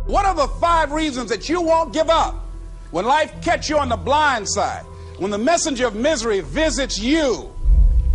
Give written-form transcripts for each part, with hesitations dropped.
What are the 5 reasons that you won't give up when life catch you on the blind side? When the messenger of misery visits you,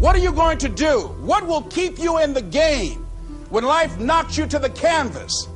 what are you going to do? What will keep you in the game when life knocks you to the canvas?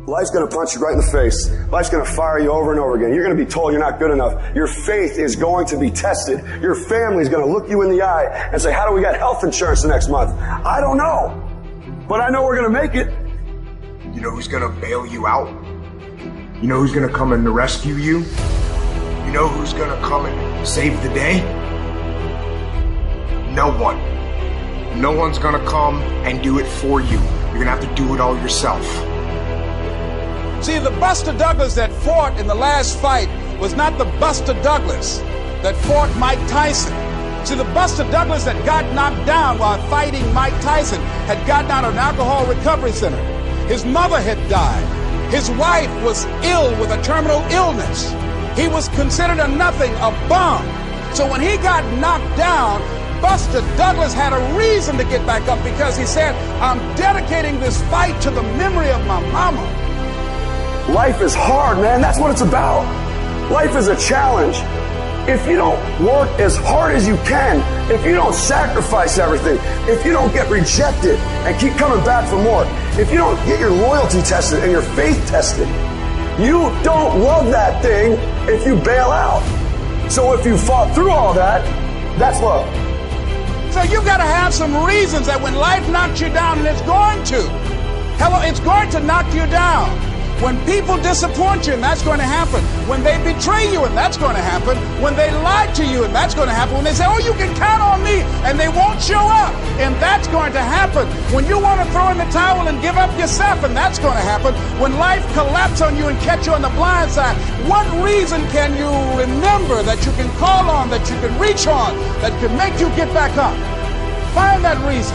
Life's going to punch you right in the face. Life's going to fire you over and over again. You're going to be told you're not good enough. Your faith is going to be tested. Your family's going to look you in the eye and say, how do we get health insurance the next month? I don't know. But I know we're going to make it. You know who's going to bail you out? You know who's going to come and rescue you? You know who's going to come and save the day? No one. No one's going to come and do it for you. You're going to have to do it all yourself. See, the Buster Douglas that fought in the last fight was not the Buster Douglas that fought Mike Tyson. See, the Buster Douglas that got knocked down while fighting Mike Tyson had gotten out of an alcohol recovery center. His mother had died. His wife was ill with a terminal illness. He was considered a nothing, a bum. So when he got knocked down, Buster Douglas had a reason to get back up because he said, I'm dedicating this fight to the memory of my mama. Life is hard, man. That's what it's about. Life is a challenge. If you don't work as hard as you can, if you don't sacrifice everything, if you don't get rejected and keep coming back for more, if you don't get your loyalty tested and your faith tested, you don't love that thing if you bail out. So if you fought through all that, that's love. So you've got to have some reasons that when life knocks you down, and it's going to. Hello, it's going to knock you down. When people disappoint you, and that's going to happen. When they betray you, and that's going to happen. When they lie to you, and that's going to happen. When they say, oh, you can count on me, and they won't show up, and that's going to happen. When you want to throw in the towel and give up yourself, and that's going to happen. When life collapses on you and catch you on the blind side, what reason can you remember that you can call on, that you can reach on, that can make you get back up? Find that reason.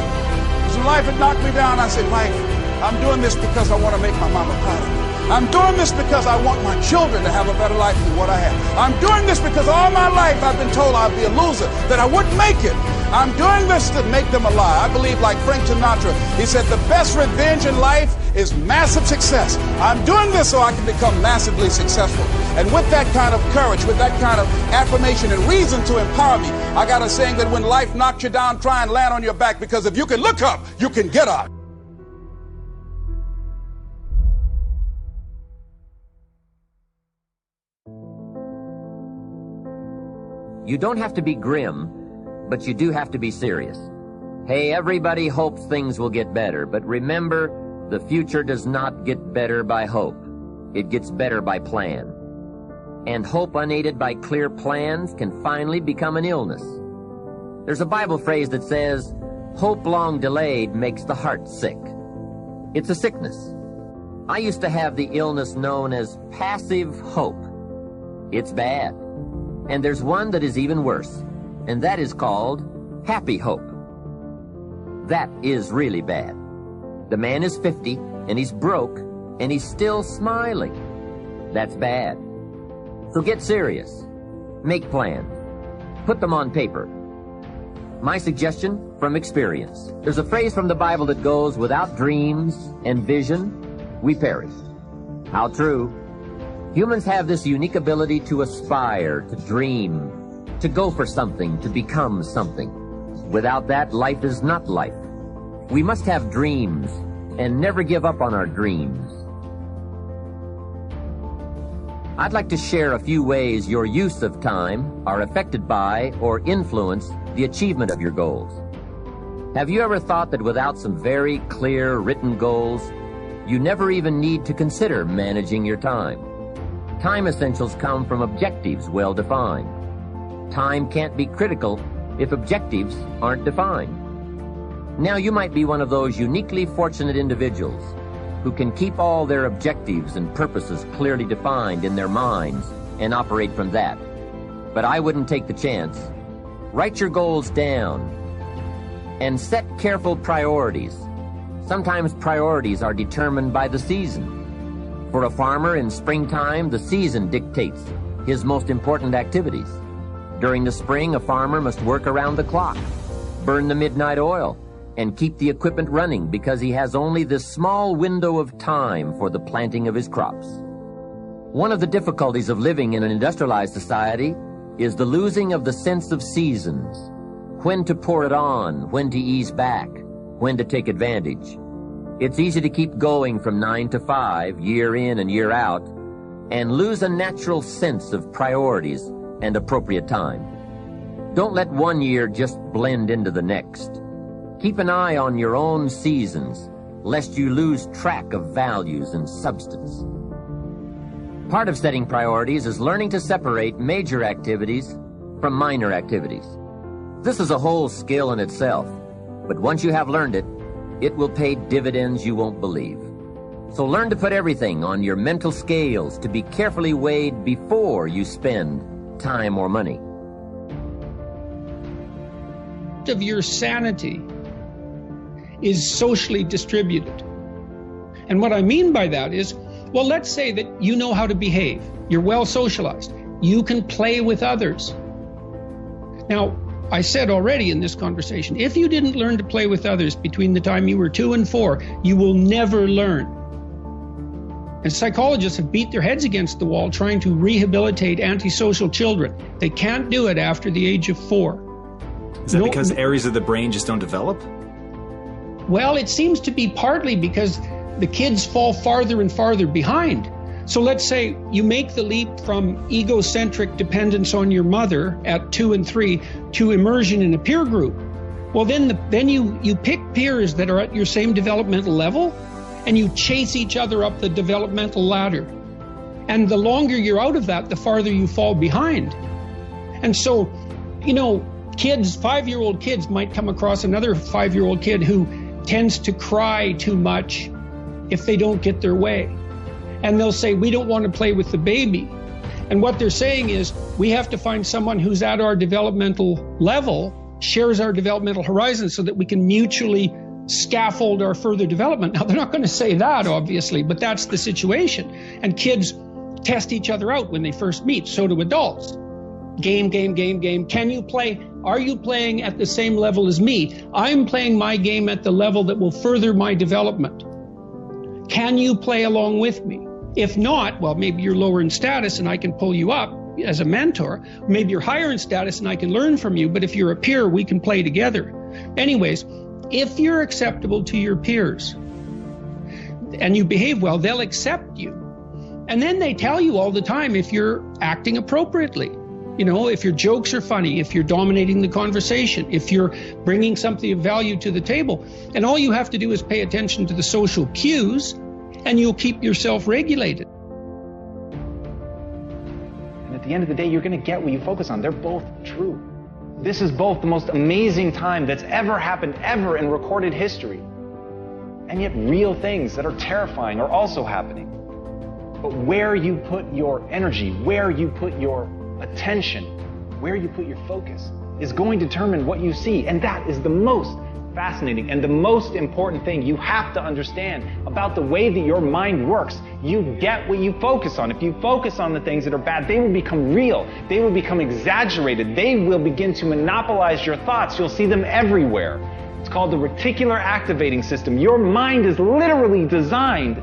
Because when life had knocked me down, I said, life, I'm doing this because I want to make my mama proud of me. I'm doing this because I want my children to have a better life than what I have. I'm doing this because all my life I've been told I'd be a loser, that I wouldn't make it. I'm doing this to make them a lie. I believe like Frank Sinatra, he said the best revenge in life is massive success. I'm doing this so I can become massively successful. And with that kind of courage, with that kind of affirmation and reason to empower me, I got a saying that when life knocks you down, try and land on your back, because if you can look up, you can get up. You don't have to be grim, but you do have to be serious. Hey, everybody hopes things will get better, but remember, the future does not get better by hope. It gets better by plan. And hope unaided by clear plans can finally become an illness. There's a Bible phrase that says, hope long delayed makes the heart sick. It's a sickness. I used to have the illness known as passive hope. It's bad. And there's one that is even worse, and that is called happy hope. That is really bad. The man is 50, and he's broke, and he's still smiling. That's bad. So get serious. Make plans. Put them on paper. My suggestion from experience. There's a phrase from the Bible that goes, without dreams and vision, we perish. How true. Humans have this unique ability to aspire, to dream, to go for something, to become something. Without that, life is not life. We must have dreams and never give up on our dreams. I'd like to share a few ways your use of time are affected by or influence the achievement of your goals. Have you ever thought that without some very clear written goals, you never even need to consider managing your time? Time essentials come from objectives well defined. Time can't be critical if objectives aren't defined. Now you might be one of those uniquely fortunate individuals who can keep all their objectives and purposes clearly defined in their minds and operate from that. But I wouldn't take the chance. Write your goals down and set careful priorities. Sometimes priorities are determined by the season. For a farmer in springtime, the season dictates his most important activities. During the spring, a farmer must work around the clock, burn the midnight oil, and keep the equipment running because he has only this small window of time for the planting of his crops. One of the difficulties of living in an industrialized society is the losing of the sense of seasons. When to pour it on, when to ease back, when to take advantage. It's easy to keep going from 9 to 5, year in and year out, and lose a natural sense of priorities and appropriate time. Don't let one year just blend into the next. Keep an eye on your own seasons, lest you lose track of values and substance. Part of setting priorities is learning to separate major activities from minor activities. This is a whole skill in itself, but once you have learned it, it will pay dividends you won't believe. So learn to put everything on your mental scales to be carefully weighed before you spend time or money. Of your sanity is socially distributed. And what I mean by that is, well, let's say that you know how to behave. You're well socialized. You can play with others. Now, I said already in this conversation, if you didn't learn to play with others between the time you were 2 and 4, you will never learn. And psychologists have beat their heads against the wall trying to rehabilitate antisocial children. They can't do it after the age of 4. Is that because areas of the brain just don't develop? Well, it seems to be partly because the kids fall farther and farther behind. So let's say you make the leap from egocentric dependence on your mother at 2 and 3 to immersion in a peer group. Well, then you pick peers that are at your same developmental level, and you chase each other up the developmental ladder. And the longer you're out of that, the farther you fall behind. And so, kids, 5-year-old kids might come across another 5-year-old kid who tends to cry too much if they don't get their way. And they'll say, we don't want to play with the baby. And what they're saying is, we have to find someone who's at our developmental level, shares our developmental horizon, so that we can mutually scaffold our further development. Now, they're not going to say that, obviously, but that's the situation. And kids test each other out when they first meet. So do adults. Game. Can you play? Are you playing at the same level as me? I'm playing my game at the level that will further my development. Can you play along with me? If not, well, maybe you're lower in status and I can pull you up as a mentor. Maybe you're higher in status and I can learn from you. But if you're a peer, we can play together. Anyways, if you're acceptable to your peers and you behave well, they'll accept you. And then they tell you all the time if you're acting appropriately. If your jokes are funny, if you're dominating the conversation, if you're bringing something of value to the table. And all you have to do is pay attention to the social cues, and you'll keep yourself regulated. And at the end of the day, you're going to get what you focus on. They're both true. This is both the most amazing time that's ever happened, ever in recorded history. And yet real things that are terrifying are also happening. But where you put your energy, where you put your attention, where you put your focus, is going to determine what you see. And that is the most fascinating and the most important thing you have to understand about the way that your mind works. You get what you focus on. If you focus on the things that are bad, they will become real. They will become exaggerated. They will begin to monopolize your thoughts. You'll see them everywhere. It's called the reticular activating system. Your mind is literally designed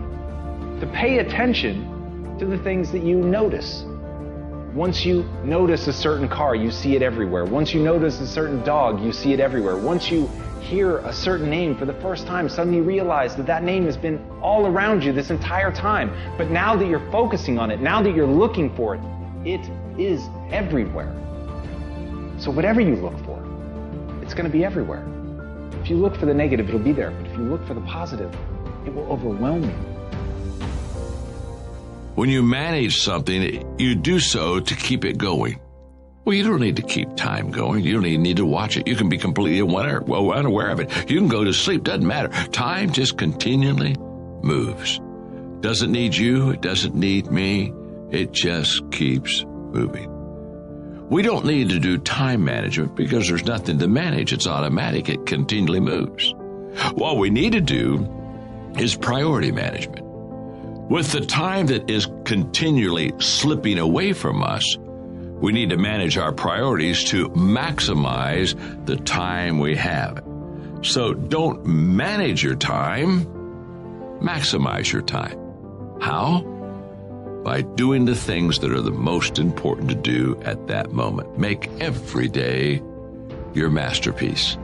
to pay attention to the things that you notice. Once you notice a certain car, you see it everywhere. Once you notice a certain dog, you see it everywhere. Once you hear a certain name for the first time, suddenly you realize that name has been all around you this entire time. But now that you're focusing on it, now that you're looking for it, it is everywhere. So whatever you look for, it's going to be everywhere. If you look for the negative, it'll be there. But if you look for the positive, it will overwhelm you. When you manage something, you do so to keep it going. Well, you don't need to keep time going. You don't even need to watch it. You can be completely unaware of it. You can go to sleep. Doesn't matter. Time just continually moves. Doesn't need you. It doesn't need me. It just keeps moving. We don't need to do time management because there's nothing to manage. It's automatic. It continually moves. What we need to do is priority management. With the time that is continually slipping away from us, we need to manage our priorities to maximize the time we have. So don't manage your time, maximize your time. How? By doing the things that are the most important to do at that moment. Make every day your masterpiece.